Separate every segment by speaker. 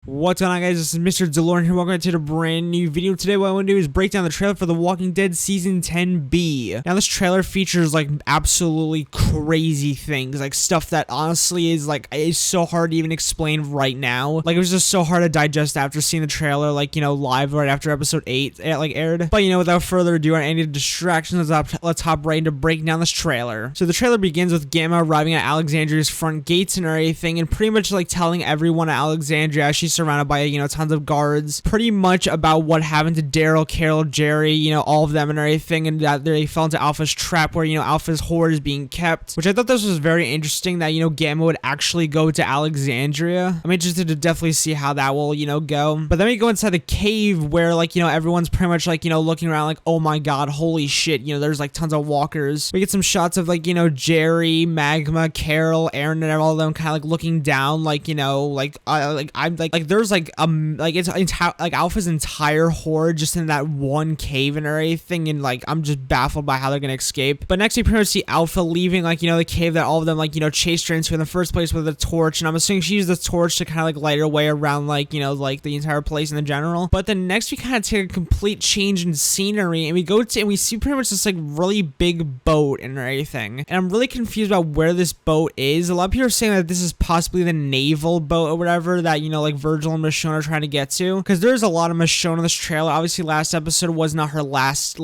Speaker 1: What's going on, guys? This is Mr. DeLORIan here. Welcome to a brand new video. Today what I want to do is break down the trailer for The Walking Dead Season 10B. Now this trailer features like absolutely crazy things, like stuff that honestly is so hard to even explain right now. Like it was just so hard to digest after seeing the trailer, like, you know, live right after episode 8 aired. But you know, without further ado, on any distractions, let's hop right into breaking down this trailer. So the trailer begins with Gamma arriving at Alexandria's front gates and everything, and pretty much like telling everyone at Alexandria, she's surrounded by, you know, tons of guards, pretty much about what happened to Daryl, Carol, Jerry, you know, all of them and everything, and that they fell into Alpha's trap where, you know, Alpha's hoard is being kept, which I thought this was very interesting that, you know, Gamma would actually go to Alexandria. I'm interested to definitely see how that will, you know, go. But then we go inside the cave where, like, you know, everyone's pretty much like, you know, looking around like, oh my god, holy shit, you know, there's like tons of walkers. We get some shots of like, you know, Jerry, Magma, Carol, Aaron, and all of them kind of like looking down, like, you know, like I'm like there's like it's like Alpha's entire horde just in that one cave and everything, and like I'm just baffled by how they're gonna escape. But next we pretty much see Alpha leaving, like, you know, the cave that all of them, like, you know, chased her into in the first place with a torch, and I'm assuming she used the torch to kind of like light her way around, like, you know, like the entire place in the general. But then next we kind of take a complete change in scenery, and we go to and we see pretty much this like really big boat and everything, and I'm really confused about where this boat is. A lot of people are saying that this is possibly the naval boat or whatever that, you know, like Virgil and Michonne are trying to get to, because there's a lot of Michonne in this trailer. Obviously last episode was not her last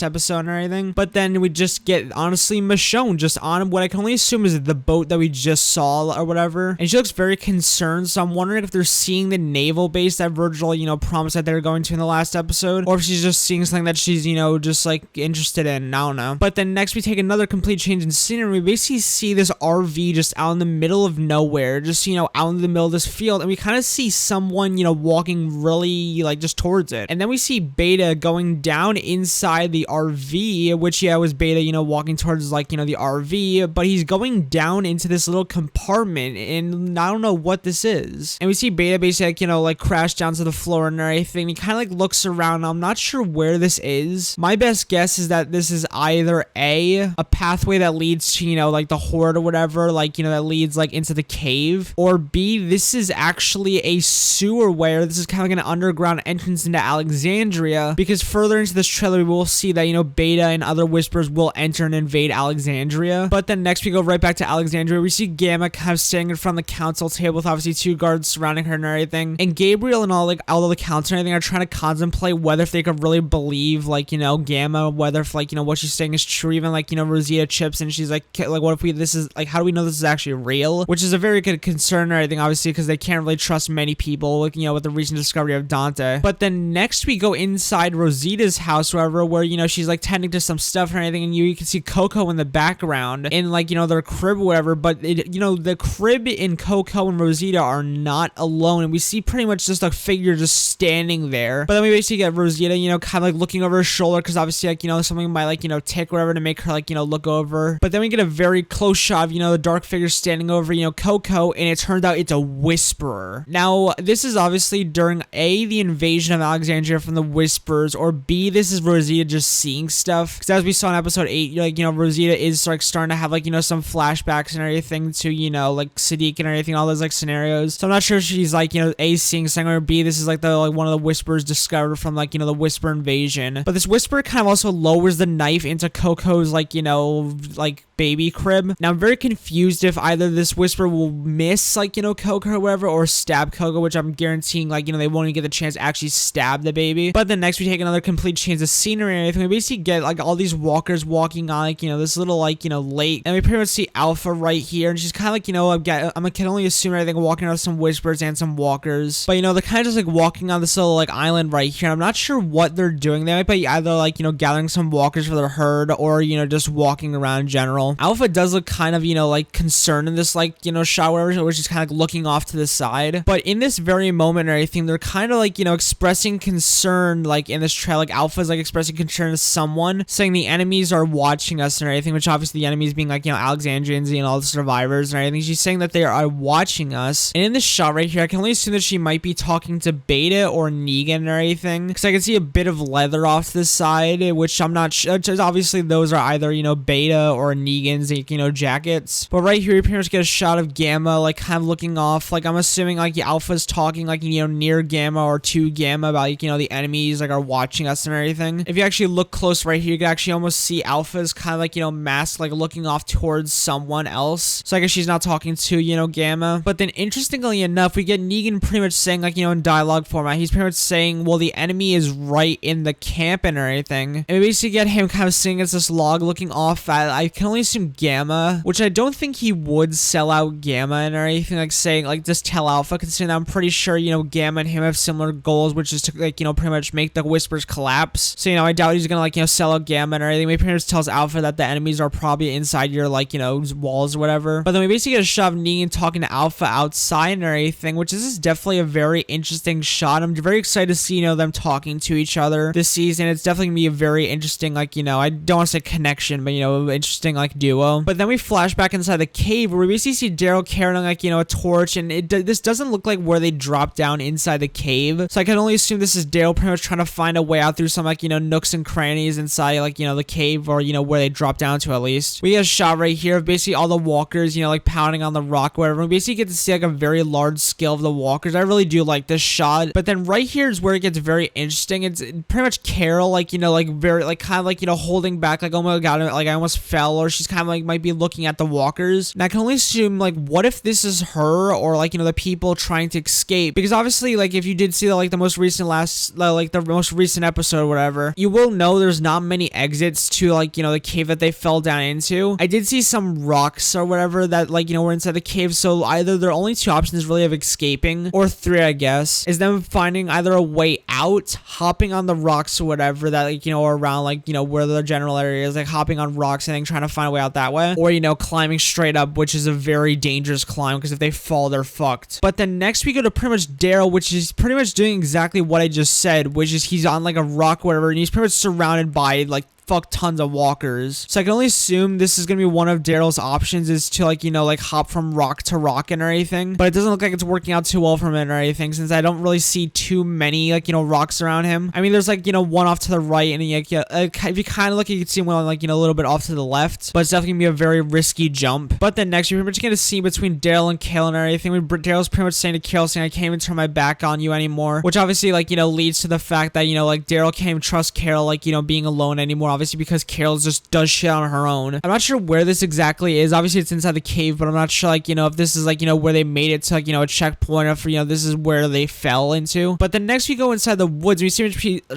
Speaker 1: episode or anything, but then we just get honestly Michonne just on what I can only assume is the boat that we just saw or whatever, and she looks very concerned, so I'm wondering if they're seeing the naval base that Virgil, you know, promised that they were going to in the last episode, or if she's just seeing something that she's, you know, just like interested in. I don't know. But then next we take another complete change in scenery. We basically see this RV just out in the middle of nowhere, just, you know, out in the middle of this field, and we kind of see someone, you know, walking really like just towards it, and then we see Beta going down inside the RV, which, yeah, was Beta, you know, walking towards, like, you know, the RV, but he's going down into this little compartment, and I don't know what this is. And we see Beta basically, like, you know, like crash down to the floor and everything. He kind of like looks around. I'm not sure where this is. My best guess is that this is either a pathway that leads to, you know, like the horde or whatever, like, you know, that leads like into the cave, or B, this is actually a sewer way. This is kind of like an underground entrance into Alexandria, because further into this trailer we will see that, you know, Beta and other Whispers will enter and invade Alexandria. But then next we go right back to Alexandria. We see Gamma kind of standing in front of the council table with obviously 2 guards surrounding her and everything, and Gabriel and all of the council and everything are trying to contemplate whether if they could really believe, like, you know, Gamma, whether if, like, you know, what she's saying is true. Even, like, you know, Rosita chips and she's like what if this is like, how do we know this is actually real, which is a very good concern and everything, obviously, because they can't really trust many people, like, you know, with the recent discovery of Dante. But then next we go inside Rosita's house, where, you know, she's like tending to some stuff and everything, and you can see Coco in the background in, like, you know, their crib or whatever. But you know, the crib in Coco and Rosita are not alone, and we see pretty much just a figure just standing there. But then we basically get Rosita, you know, kind of like looking over her shoulder, because obviously, like, you know, something might, like, you know, tick or whatever to make her, like, you know, look over. But then we get a very close shot of, you know, the dark figure standing over, you know, Coco, and it turns out it's a whisperer. Now this is obviously during A, the invasion of Alexandria from the Whispers, or B, this is Rosita just seeing stuff, because as we saw in episode 8, like, you know, Rosita is like starting to have, like, you know, some flashbacks and everything to, you know, like Sadiq and everything, all those like scenarios. So I'm not sure if she's like, you know, A, seeing something, or B, this is like the one of the Whispers discovered from, like, you know, the Whisper invasion. But this Whisper kind of also lowers the knife into Coco's, like, you know, like baby crib. Now I'm very confused if either this Whisper will miss, like, you know, Coco or whatever, or stab Coco, which I'm guaranteeing, like, you know, they won't even get the chance to actually stab the baby. But then next we take another complete change of scenery and everything. We basically get like all these walkers walking on, like, you know, this little, like, you know, lake, and we pretty much see Alpha right here, and she's kind of like, you know, I can only assume everything, walking around some Whispers and some walkers. But, you know, they're kind of just like walking on this little like island right here. I'm not sure what they're doing. They might be either, like, you know, gathering some walkers for their herd, or, you know, just walking around in general. Alpha does look kind of, you know, like concerned in this, like, you know, shot where she's kind of like looking off to the side. But in this very moment or anything, they're kind of like, you know, expressing concern, like in this trail, like Alpha's like expressing concern to someone, saying the enemies are watching us and everything, which obviously the enemies being, like, you know, Alexandrians and all the survivors and everything. She's saying that they are watching us. And in this shot right here, I can only assume that she might be talking to Beta or Negan or anything, because I can see a bit of leather off to the side, which I'm not sure. Obviously those are either, you know, Beta or Negan Negan's, like, jackets. But right here, we pretty much get a shot of Gamma, like, kind of looking off. Like, I'm assuming, like, the Alpha's talking, like, near Gamma or to Gamma about, like, the enemies, like, are watching us and everything. If you actually look close right here, you can actually almost see Alpha's kind of, like, masked, like, looking off towards someone else. So I guess she's not talking to, Gamma. But then, interestingly enough, we get Negan pretty much saying, like, in dialogue format, he's pretty much saying, well, the enemy is right in the camp and everything. And we basically get him kind of sitting as this log looking off at, I can only assume Gamma, which I don't think he would sell out Gamma and anything, like saying, like, just tell Alpha, considering that I'm pretty sure, Gamma and him have similar goals, which is to, like, pretty much make the Whispers collapse. So, I doubt he's gonna, like, sell out Gamma and everything. He pretty much tells Alpha that the enemies are probably inside your, like, walls or whatever. But then we basically get a shot of Negan talking to Alpha outside and everything, which is definitely a very interesting shot. I'm very excited to see, them talking to each other this season. It's definitely gonna be a very interesting, like, I don't want to say connection, but, interesting, like, duo. But then we flash back inside the cave where we basically see Daryl carrying, like, a torch, and this doesn't look like where they dropped down inside the cave. So I can only assume this is Daryl pretty much trying to find a way out through some, like, nooks and crannies inside, like, the cave, or, where they dropped down to at least. We get a shot right here of basically all the walkers, like, pounding on the rock, whatever. We basically get to see, like, a very large scale of the walkers. I really do like this shot. But then right here is where it gets very interesting. It's pretty much Carol, like, like, very, like, kind of, like, holding back, like, oh my god, like, I almost fell, or she's kind of, like, might be looking at the walkers. And I can only assume, like, what if this is her, or, like, the people trying to escape? Because obviously, like, if you did see, like, the most recent episode or whatever, you will know there's not many exits to, like, the cave that they fell down into. I did see some rocks or whatever that, like, were inside the cave, so either there are only two options really of escaping, or three, I guess, is them finding either a way out, hopping on the rocks or whatever that, like, are around, like, where the general area is, like, hopping on rocks and then trying to find a way out that way, or, climbing straight up, which is a very dangerous climb, because if they fall, they're fucked. But then next we go to pretty much Daryl, which is pretty much doing exactly what I just said, which is he's on, like, a rock or whatever, and he's pretty much surrounded by, like, fuck tons of walkers. So I can only assume this is gonna be one of Daryl's options, is to, like, like, hop from rock to rock and everything. But it doesn't look like it's working out too well for him or anything, since I don't really see too many, like, rocks around him. I mean, there's, like, one off to the right, and like, if you kind of look, you can see one, like, a little bit off to the left. But it's definitely gonna be a very risky jump. But then next, you're pretty much gonna see between Daryl and Kale and everything. Daryl's pretty much saying to Kale, saying, I can't even turn my back on you anymore. Which obviously, like, leads to the fact that, like, Daryl can't even trust Carol, like, being alone anymore. Obviously, because Carol just does shit on her own. I'm not sure where this exactly is. Obviously, it's inside the cave, but I'm not sure, like, if this is, like, where they made it to, like, a checkpoint, or, this is where they fell into. But then next we go inside the woods. We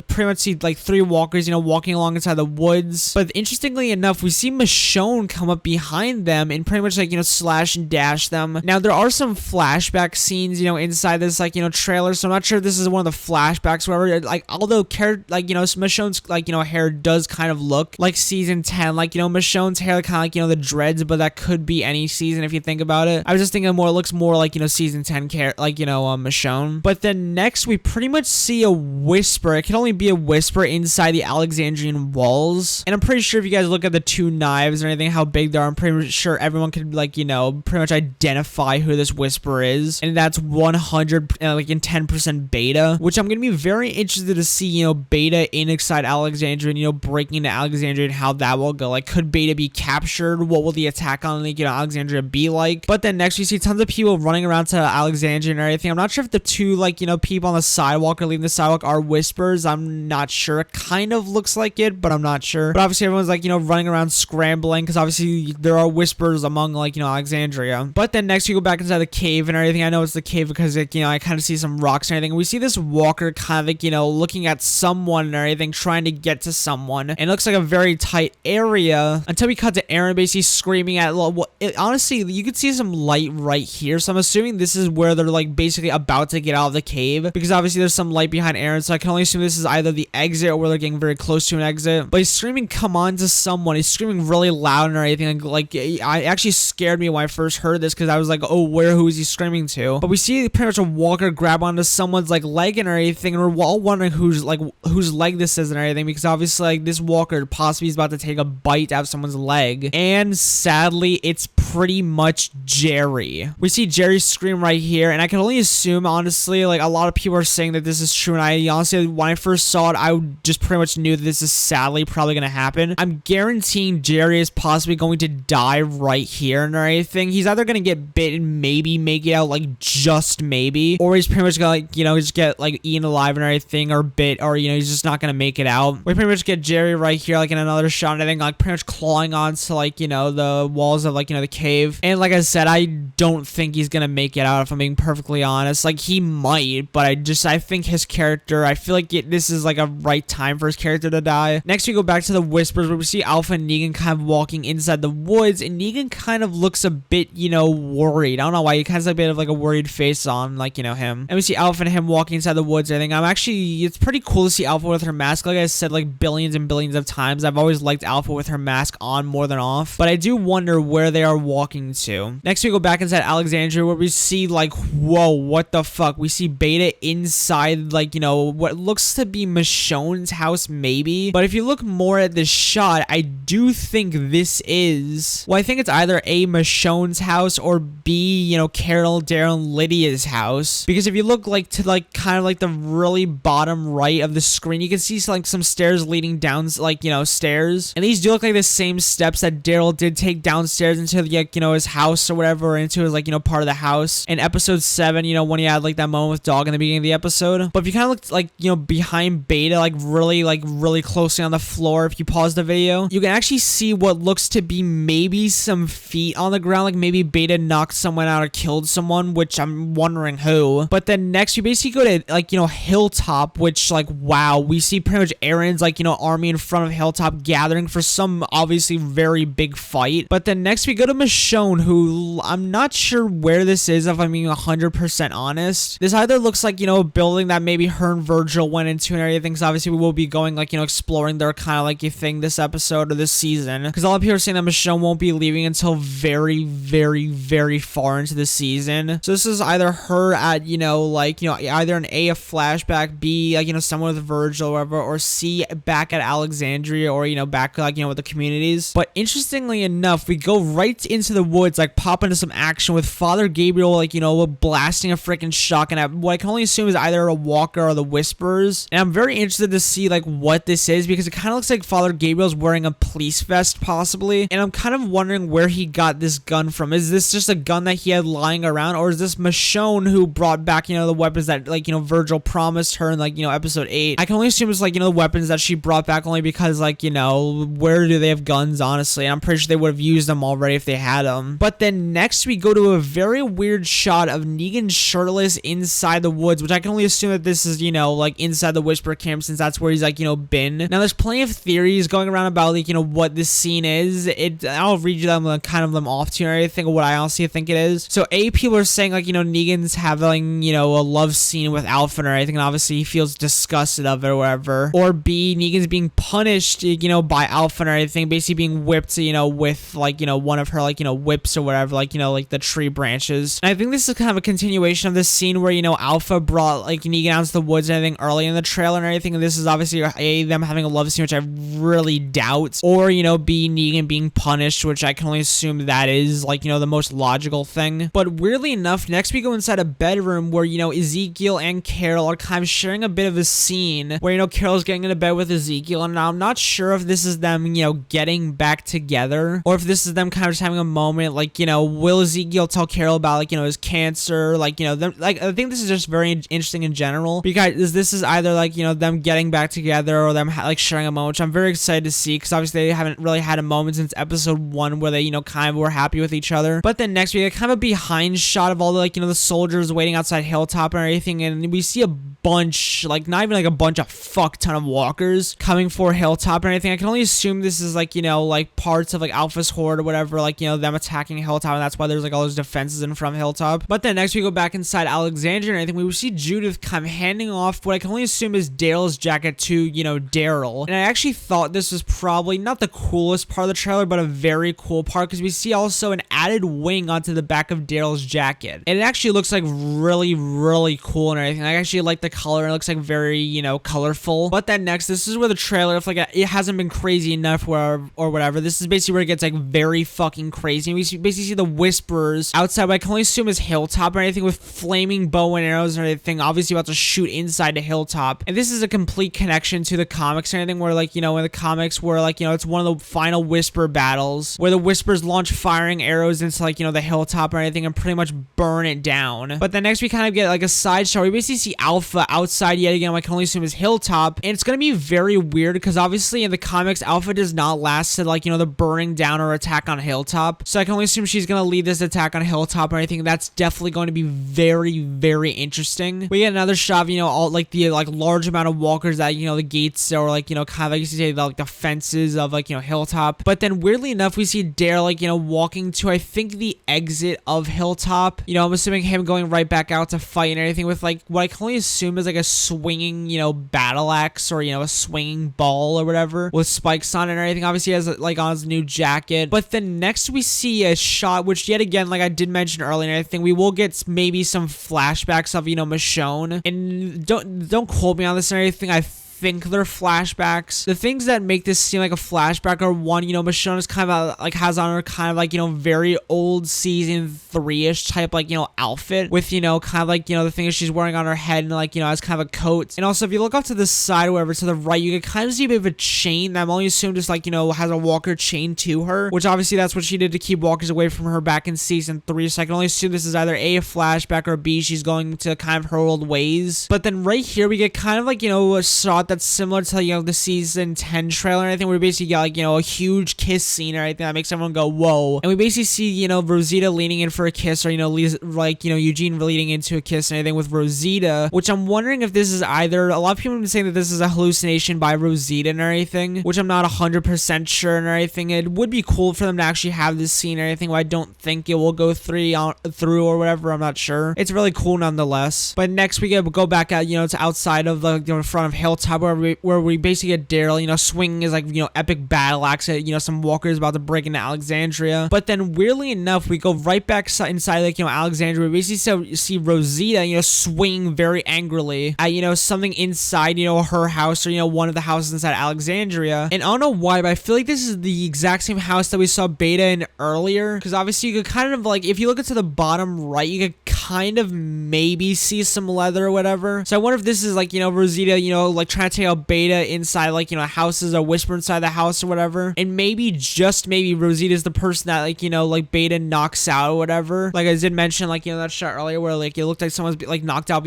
Speaker 1: pretty much see, like, three walkers, walking along inside the woods. But interestingly enough, we see Michonne come up behind them and pretty much, like, slash and dash them. Now, there are some flashback scenes, inside this, like, trailer, so I'm not sure if this is one of the flashbacks, whatever. Like, although, like, Michonne's, like, hair does kind of look like season 10, like, Michonne's hair kind of like, the dreads, but that could be any season if you think about it. I was just thinking more, it looks more like, season 10 like, Michonne. But then next, we pretty much see a whisper. It can only be a whisper inside the Alexandrian walls. And I'm pretty sure if you guys look at the two knives or anything, how big they are, I'm pretty sure everyone could, like, pretty much identify who this whisper is. And that's 110% beta, which I'm going to be very interested to see, beta inside Alexandria, and, breaking into Alexandria and how that will go. Like, could beta be captured? What will the attack on, like, Alexandria be like? But then next we see tons of people running around to Alexandria and everything. I'm not sure if the two, like, people on the sidewalk or leaving the sidewalk are whispers. I'm not sure. It kind of looks like it, but I'm not sure. But obviously everyone's, like, running around scrambling, because obviously there are whispers among, like, Alexandria. But then next we go back inside the cave and everything. I know it's the cave because, like, I kind of see some rocks and everything. We see this walker kind of, like, looking at someone and everything, trying to get to someone. And it looks like a very tight area until we cut to Aaron basically screaming at, honestly, you could see some light right here, so I'm assuming this is where they're, like, basically about to get out of the cave, because obviously there's some light behind Aaron, so I can only assume this is either the exit or where they're getting very close to an exit. But he's screaming come on to someone. He's screaming really loud and everything, like I actually scared me when I first heard this, because I was like, oh, who is he screaming to? But we see pretty much a walker grab onto someone's, like, leg and everything, and we're all wondering whose leg this is and everything, because obviously, like, this walker walker possibly is about to take a bite out of someone's leg. And sadly, it's pretty much Jerry. We see Jerry scream right here, and I can only assume, honestly, like, a lot of people are saying that this is true, and I honestly, when I first saw it, I just pretty much knew that this is sadly probably gonna happen. I'm guaranteeing Jerry is possibly going to die right here and everything. He's either gonna get bitten, maybe make it out, like, just maybe, or he's pretty much gonna, like, you know, just get, like, eaten alive and everything, or bit, or, you know, he's just not gonna make it out. We pretty much get Jerry right here, like, in another shot, and I think, like, pretty much clawing onto, like, you know, the walls of, like, you know, the cave. And like I said, I don't think he's gonna make it out, if I'm being perfectly honest. Like, he might, but I think his character, I feel like this is like a right time for his character to die. Next, we go back to the Whispers, where we see Alpha and Negan kind of walking inside the woods, and Negan kind of looks a bit, you know, worried. I don't know why, he kind of has a bit of like a worried face on, like, you know, him. And we see Alpha and him walking inside the woods. I think it's pretty cool to see Alpha with her mask. Like I said, like, billions and billions of times, I've always liked Alpha with her mask on more than off, but I do wonder where they are walking to. Next, we go back inside Alexandria, where we see, like, whoa, what the fuck? We see Beta inside, like, you know, what looks to be Michonne's house, maybe. But if you look more at this shot, I do think this is, well, I think it's either A, Michonne's house, or B, you know, Carol, Daryl, and Lydia's house. Because if you look, like, to, like, kind of like the really bottom right of the screen, you can see, like, some stairs leading down, like, you know, stairs. And these do look like the same steps that Daryl did take downstairs into, like, you know, his house or whatever, or into his, like, you know, part of the house in episode 7, you know, when he had, like, that moment with Dog in the beginning of the episode. But if you kind of look, like, you know, behind Beta, like, really closely on the floor, if you pause the video, you can actually see what looks to be maybe some feet on the ground, like maybe Beta knocked someone out or killed someone, which I'm wondering who. But then next, you basically go to, like, you know, Hilltop, which, like, wow, we see pretty much Aaron's, like, you know, army in front of Hilltop gathering for some obviously very big fight. But then next, we go to Michonne, who I'm not sure where this is, if I'm being 100% honest. This either looks like, you know, a building that maybe her and Virgil went into and everything, because obviously we will be going, like, you know, exploring their kind of, like, you thing this episode or this season, because a lot of people are saying that Michonne won't be leaving until very far into the season. So this is either her at, you know, like, you know, either an A, a flashback, B, like, you know, someone with Virgil or whatever, or C, back at Alexandria, or, you know, back, like, you know, with the communities. But interestingly enough, we go right into the woods, like, pop into some action with Father Gabriel, like, you know, blasting a freaking shotgun at what I can only assume is either a walker or the Whispers. And I'm very interested to see, like, what this is, because it kind of looks like Father Gabriel's wearing a police vest, possibly. And I'm kind of wondering where he got this gun from. Is this just a gun that he had lying around, or is this Michonne who brought back, you know, the weapons that, like, you know, Virgil promised her in, like, you know, episode 8? I can only assume it's, like, you know, the weapons that she brought back only because, like, you know, where do they have guns, honestly? And I'm pretty sure they would have used them already if they had them. But then next, we go to a very weird shot of Negan shirtless inside the woods, which I can only assume that this is, you know, like, inside the Whisper camp, since that's where he's, like, you know, been. Now, there's plenty of theories going around about, like, you know, what this scene is. I'll read you them, kind of them off to you, and everything, what I honestly think it is. So, A, people are saying, like, you know, Negan's having, you know, a love scene with Alpha or anything, and obviously he feels disgusted of it or whatever. Or B, Negan's being punished, you know, by Alpha or anything, basically being whipped, you know, with, like, you know, one of her, like, you know, whips or whatever, like, you know, like the tree branches. And I think this is kind of a continuation of this scene where, you know, Alpha brought, like, Negan out to the woods and everything early in the trailer and everything, and this is obviously A, them having a love scene, which I really doubt, or, you know, B, Negan being punished, which I can only assume that is, like, you know, the most logical thing. But weirdly enough, next we go inside a bedroom where, you know, Ezekiel and Carol are kind of sharing a bit of a scene where, you know, Carol's getting into bed with Ezekiel, and I'm not sure if this is them, you know, getting back together, or if this is them kind of just having a moment, like, you know, will Ezekiel tell Carol about, like, you know, his cancer, like, you know, them, like, I think this is just very interesting in general, because this is either, like, you know, them getting back together, or them, like, sharing a moment, which I'm very excited to see, because obviously they haven't really had a moment since episode 1 where they, you know, kind of were happy with each other. But then next we get kind of a behind shot of all the, like, you know, the soldiers waiting outside Hilltop and everything, and we see a bunch, like, not even like a bunch, a fuck ton of walkers coming for Hilltop and anything. I can only assume this is, like, you know, like parts of, like, Alpha's horde or whatever, like, you know, them attacking Hilltop, and that's why there's, like, all those defenses in front of Hilltop. But then next we go back inside Alexandria and I think we see Judith kind of handing off what I can only assume is Daryl's jacket to, you know, Daryl. And I actually thought this was probably not the coolest part of the trailer, but a very cool part, because we see also an added wing onto the back of Daryl's jacket. And it actually looks like really cool and everything. I actually like the color. It looks like very, you know, colorful. But then next, this is where the trailer, if like it hasn't been crazy enough or whatever, this is basically where it gets like very fucking crazy. And we basically see the Whispers outside, but I can only assume is Hilltop or anything, with flaming bow and arrows and everything, obviously about to shoot inside the Hilltop. And this is a complete connection to the comics or anything, where like, you know, in the comics where like, you know, it's one of the final Whisper battles where the Whispers launch firing arrows into like, you know, the Hilltop or anything and pretty much burn it down. But then next we kind of get like a side shot. We basically see Alpha outside yet again, I can only assume is Hilltop. And it's gonna be very weird because obviously in the comics, Alpha does not last to like, you know, the burning down or attack on Hilltop. So I can only assume she's gonna lead this attack on Hilltop or anything. That's definitely going to be very, very interesting. We get another shot of, you know, all like the like large amount of walkers that, you know, the gates or like, you know, kind of like you say like the fences of like, you know, Hilltop. But then weirdly enough, we see Dare like, you know, walking to I think the exit of Hilltop. You know, I'm assuming him going right back out to fight and everything with like what I can only assume is like a swinging, you know, battle axe or, you know, a swinging ball or whatever with spikes on it and everything. Obviously he has like on his new jacket. But then next we see a shot, which yet again, like I did mention earlier, I think we will get maybe some flashbacks of, you know, Michonne. And don't quote me on this or anything. I think they're flashbacks. The things that make this seem like a flashback are, one, you know, Michonne is kind of like has on her kind of like, you know, very old season 3-ish type like, you know, outfit with, you know, kind of like, you know, the thing she's wearing on her head and like, you know, as kind of a coat. And also if you look off to the side or whatever to the right, you can kind of see a bit of a chain that I'm only assuming just like, you know, has a walker chain to her, which obviously that's what she did to keep walkers away from her back in season 3. So I can only assume this is either A, a flashback, or B, she's going to kind of her old ways. But then right here we get kind of like, you know, a shot that's similar to, you know, the season 10 trailer and everything, where we basically get like, you know, a huge kiss scene or anything that makes everyone go whoa. And we basically see, you know, Rosita leaning in for a kiss, or, you know, like, you know, Eugene leading into a kiss and everything with Rosita, which I'm wondering if this is either, a lot of people have been saying that this is a hallucination by Rosita and everything, which I'm not 100% sure and everything. It would be cool for them to actually have this scene or anything, but I don't think it will go through or whatever. I'm not sure. It's really cool nonetheless. But next we go back out, you know, to outside of the, you know, in front of Hilltop, where we basically get Daryl, you know, swinging his like, you know, epic battle axe at, you know, some walkers about to break into Alexandria. But then weirdly enough, we go right back inside like, you know, Alexandria. We basically see Rosita, you know, swinging very angrily at, you know, something inside, you know, her house, or, you know, one of the houses inside Alexandria. And I don't know why, but I feel like this is the exact same house that we saw Beta in earlier, because obviously you could kind of like, if you look into the bottom right, you could kind of maybe see some leather or whatever. So I wonder if this is like, you know, Rosita, you know, like trying to take out Beta inside like, you know, houses, or Whisper inside the house or whatever. And maybe, just maybe, Rosita is the person that like, you know, like Beta knocks out or whatever. Like I did mention, like, you know, that shot earlier where like it looked like someone's like knocked out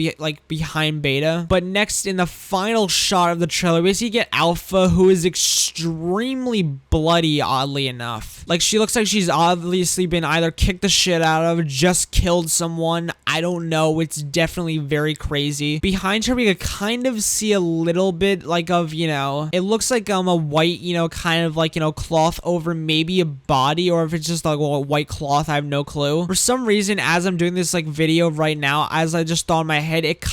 Speaker 1: behind Beta. But next in the final shot of the trailer, we basically get Alpha, who is extremely bloody, oddly enough. Like she looks like she's obviously been either kicked the shit out of, just killed someone. I don't know. It's definitely very crazy. Behind her, we could kind of see a little bit like of, you know, it looks like a white, you know, kind of like, you know, cloth over maybe a body, or if it's just like a white cloth, I have no clue. For some reason, as I'm doing this like video right now, as I just thought in my head, it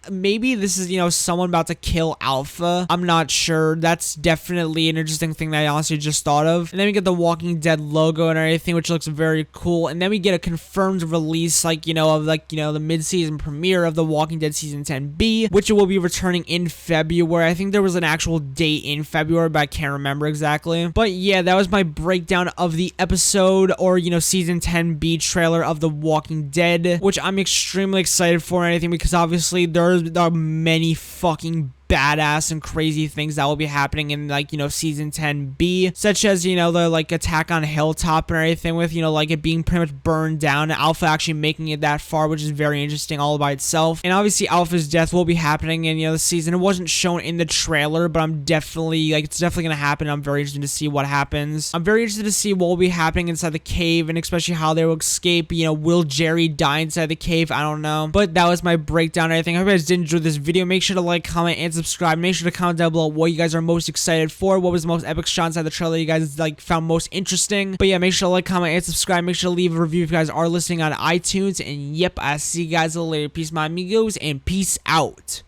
Speaker 1: maybe this is, you know, someone about to kill Alpha. I'm not sure. That's definitely an interesting thing that I honestly just thought of. And then we get the Walking Dead logo and everything, which looks very cool. And then we get a confirmed release, like, you know, of like, you know, the mid-season premiere of The Walking Dead season 10B, which will be returning in February. I think there was an actual date in February, but I can't remember exactly. But yeah, that was my breakdown of the episode, or, you know, season 10B trailer of The Walking Dead, which I'm extremely excited for and anything, because obviously there are many fucking badass and crazy things that will be happening in, like, you know, season 10B, such as, you know, the like attack on Hilltop and everything, with, you know, like it being pretty much burned down, and Alpha actually making it that far, which is very interesting all by itself. And obviously Alpha's death will be happening in, you know, the season. It wasn't shown in the trailer, but I'm definitely like, it's definitely gonna happen. I'm very interested to see what happens. I'm very interested to see what will be happening inside the cave, and especially how they will escape. You know, will Jerry die inside the cave? I don't know. But that was my breakdown and everything. I hope you guys did enjoy this video. Make sure to like, comment, and subscribe. Make sure to comment down below what you guys are most excited for. What was the most epic shot inside the trailer you guys like found most interesting? But yeah, make sure to like, comment, and subscribe. Make sure to leave a review if you guys are listening on iTunes. And yep, I'll see you guys later. Peace, my amigos, and peace out.